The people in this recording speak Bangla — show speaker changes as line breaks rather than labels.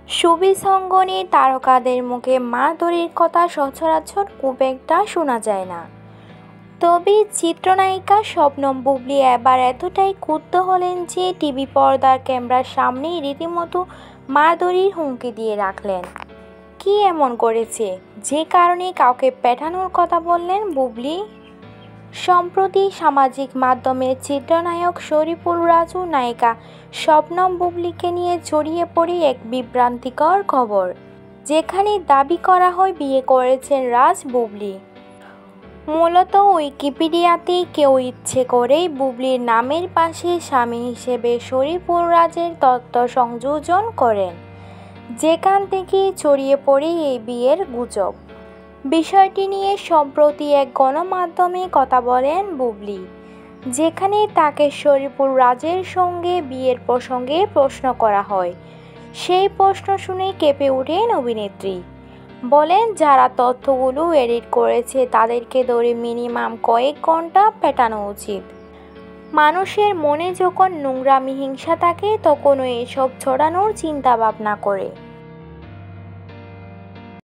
শোবিজ অঙ্গনের তারকাদের মুখে মারধরের কথা সচরাচর খুব একটা শোনা যায় না। তবে চিত্রনায়িকা শবনম বুবলী এবার এতটাই ক্ষুব্ধ হলেন যে টিভি পর্দার ক্যামেরার সামনেই রীতিমতো মারধরের হুমকি দিয়ে রাখলেন। কি এমন করেছে যে কারণে কাউকে পেটানোর কথা বললেন বুবলী? সম্প্রতি সামাজিক মাধ্যমে চিত্রনায়ক শরীফুল রাজু নায়িকা শবনম বুবলীকে নিয়ে ছড়িয়ে পড়ে এক বিভ্রান্তিকর খবর, যেখানে দাবি করা হয় বিয়ে করেছেন রাজ বুবলী। মূলত উইকিপিডিয়াতে কেউ ইচ্ছে করেই বুবলীর নামের পাশে স্বামী হিসেবে শরীফুল রাজের তথ্য সংযোজন করেন, যেখান থেকে ছড়িয়ে পড়ে এই বিয়ের গুজব। বিষয়টি নিয়ে সম্প্রতি এক গণমাধ্যমে কথা বলেন বুবলী, যেখানে তাকে শরীফুল রাজের সঙ্গে বিয়ের প্রসঙ্গে প্রশ্ন করা হয়। সেই প্রশ্ন শুনে কেঁপে ওঠেন অভিনেত্রী। বলেন, যারা তথ্যগুলো এডিট করেছে তাদেরকে ধরে মিনিমাম কয়েক ঘন্টা পেটানো উচিত। মানুষের মনে যখন নোংরামি হিংসা থাকে তখনও এসব ছড়ানোর চিন্তা ভাবনা করে।